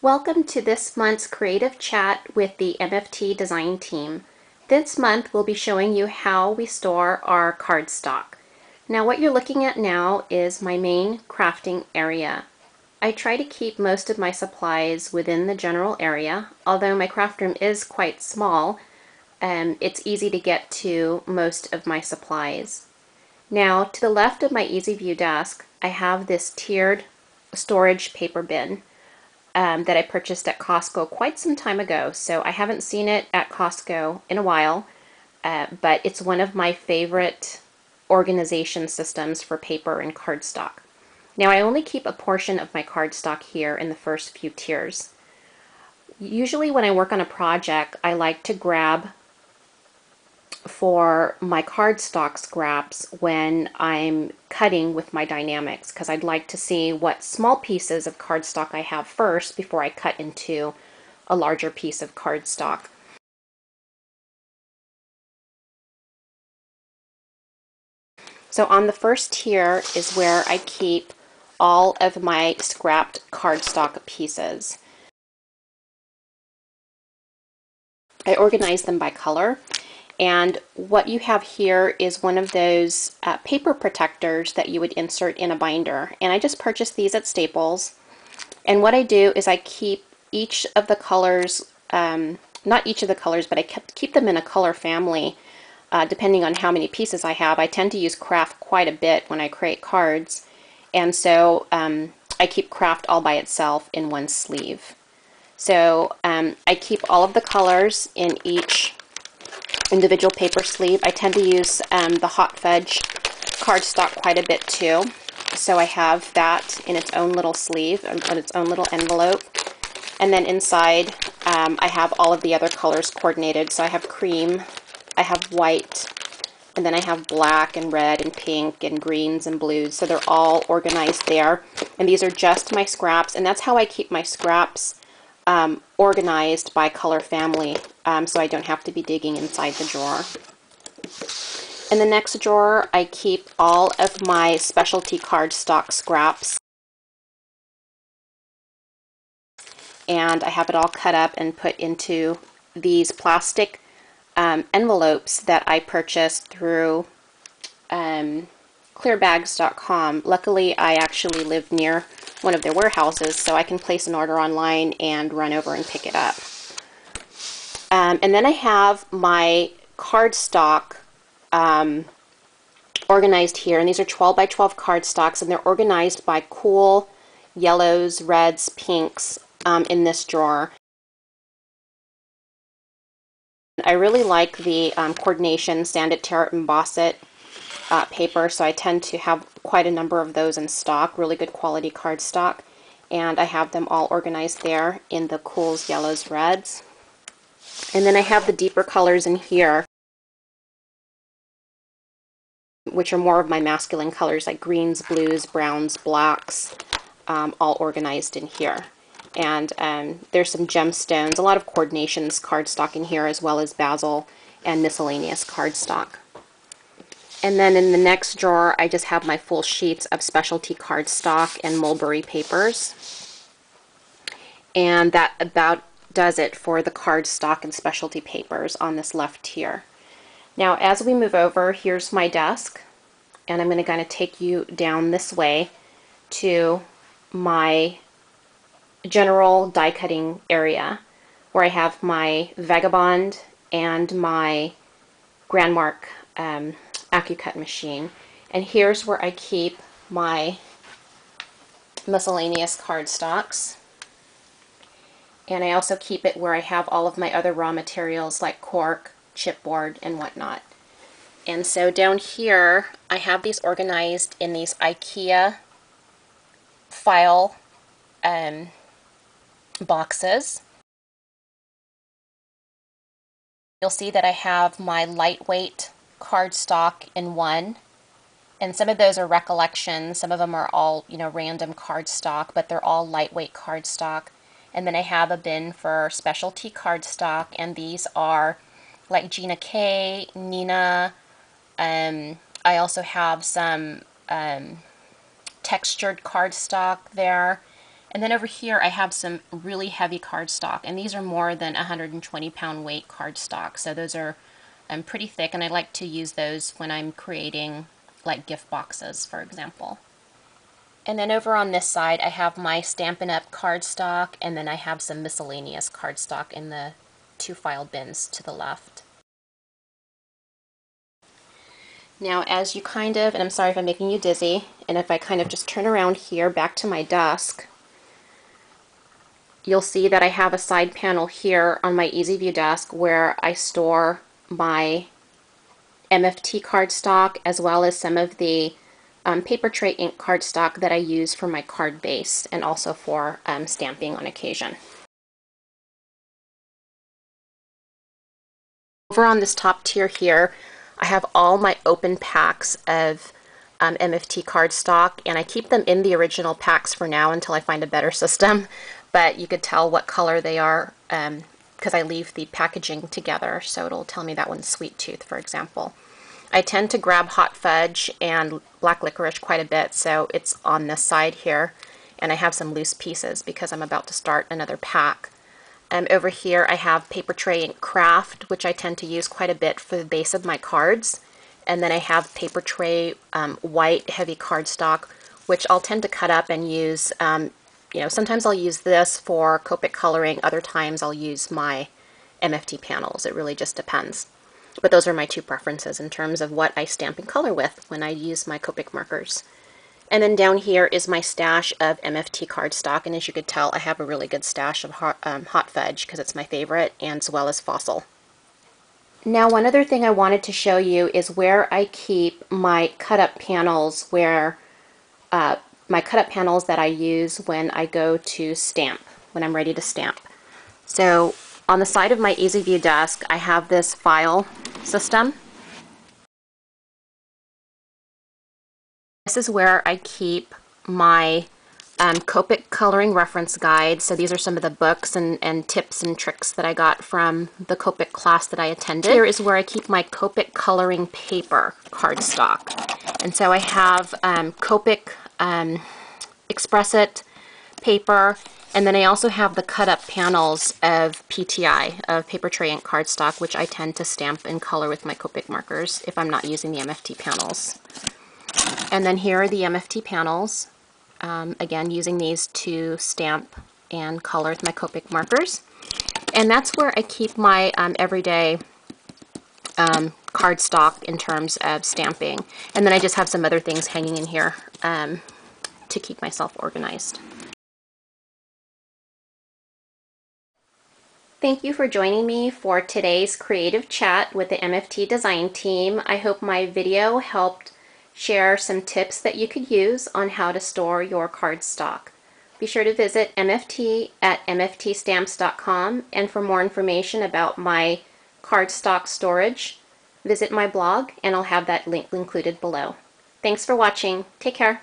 Welcome to this month's Creative Chat with the MFT design team. This month we'll be showing you how we store our cardstock. Now what you're looking at now is my main crafting area. I try to keep most of my supplies within the general area, although my craft room is quite small. It's easy to get to most of my supplies. Now to the left of my Easy View desk, I have this tiered storage paper bin that I purchased at Costco quite some time ago, so I haven't seen it at Costco in a while, but it's one of my favorite organization systems for paper and cardstock. Now I only keep a portion of my cardstock here in the first few tiers. Usually when I work on a project, I like to grab for my cardstock scraps when I'm cutting with my dynamics, because I'd like to see what small pieces of cardstock I have first before I cut into a larger piece of cardstock. So on the first tier is where I keep all of my scrapped cardstock pieces. I organize them by color. And what you have here is one of those paper protectors that you would insert in a binder. And I just purchased these at Staples. And what I do is I keep each of the colors, not each of the colors, but I keep them in a color family depending on how many pieces I have. I tend to use craft quite a bit when I create cards. And so I keep craft all by itself in one sleeve. So I keep all of the colors in each individual paper sleeve. I tend to use the Hot Fudge cardstock quite a bit too. So I have that in its own little sleeve, in its own little envelope. And then inside I have all of the other colors coordinated. So I have cream, I have white, and then I have black and red and pink and greens and blues. So they're all organized there. And these are just my scraps, and that's how I keep my scraps organized by color family, so I don't have to be digging inside the drawer. In the next drawer, I keep all of my specialty cardstock scraps, and I have it all cut up and put into these plastic envelopes that I purchased through clearbags.com. Luckily, I actually live near one of their warehouses, so I can place an order online and run over and pick it up. And then I have my cardstock organized here, and these are 12 by 12 cardstocks, and they're organized by cool yellows, reds, pinks in this drawer. I really like the coordination Sand It, Tear It, Emboss It paper, so I tend to have quite a number of those in stock, really good quality cardstock, and I have them all organized there in the cools, yellows, reds. And then I have the deeper colors in here, which are more of my masculine colors, like greens, blues, browns, blacks, all organized in here. And there's some gemstones, a lot of coordinations cardstock in here, as well as basil and miscellaneous cardstock. And then in the next drawer, I just have my full sheets of specialty cardstock and mulberry papers. And that about does it for the cardstock and specialty papers on this left tier. Now, as we move over, here's my desk, and I'm going to kind of take you down this way to my general die cutting area, where I have my Vagabond and my Grandmark AccuCut machine. And here's where I keep my miscellaneous cardstocks. And I also keep it where I have all of my other raw materials like cork, chipboard, and whatnot. And so down here, I have these organized in these IKEA file boxes. You'll see that I have my lightweight cardstock in one, and some of those are recollections. Some of them are all, random cardstock, but they're all lightweight cardstock. And then I have a bin for specialty cardstock, and these are like Gina K, Nina. I also have some textured cardstock there, And then over here I have some really heavy cardstock, and these are more than 120-pound weight cardstock, so those are pretty thick, and I like to use those when I'm creating like gift boxes, for example. And then over on this side I have my Stampin' Up! Cardstock, and then I have some miscellaneous cardstock in the 2 file bins to the left. Now as you kind of, and I'm sorry if I'm making you dizzy, and if I kind of just turn around here back to my desk, you'll see that I have a side panel here on my Easy View desk where I store my MFT cardstock as well as some of the paper tray ink cardstock that I use for my card base and also for stamping on occasion. Over on this top tier here, I have all my open packs of MFT cardstock, and I keep them in the original packs for now until I find a better system, but you could tell what color they are because I leave the packaging together, so it'll tell me that one's Sweet Tooth, for example. I tend to grab hot fudge and black licorice quite a bit, so it's on this side here, and I have some loose pieces because I'm about to start another pack. Over here I have paper tray ink craft, which I tend to use quite a bit for the base of my cards, and then I have paper tray white heavy cardstock, which I'll tend to cut up and use. You know, sometimes I'll use this for Copic coloring, other times I'll use my MFT panels. It really just depends. But those are my 2 preferences in terms of what I stamp and color with when I use my Copic markers. And then down here is my stash of MFT cardstock, and as you could tell I have a really good stash of hot fudge because it's my favorite, and as well as fossil. Now one other thing I wanted to show you is where I keep my cut-up panels, where my cut-up panels that I use when I go to stamp, when I'm ready to stamp. So on the side of my Easy View desk I have this file system. This is where I keep my Copic coloring reference guide. So these are some of the books and tips and tricks that I got from the Copic class that I attended. Here is where I keep my Copic coloring paper cardstock. And so I have Copic Express It paper, and then I also have the cut-up panels of PTI, of paper tray ink cardstock, which I tend to stamp and color with my Copic markers if I'm not using the MFT panels. And then here are the MFT panels, again using these to stamp and color with my Copic markers. And that's where I keep my everyday cardstock in terms of stamping. And then I just have some other things hanging in here to keep myself organized. Thank you for joining me for today's creative chat with the MFT design team. I hope my video helped share some tips that you could use on how to store your cardstock. Be sure to visit MFT at mftstamps.com, and for more information about my cardstock storage, visit my blog and I'll have that link included below. Thanks for watching. Take care.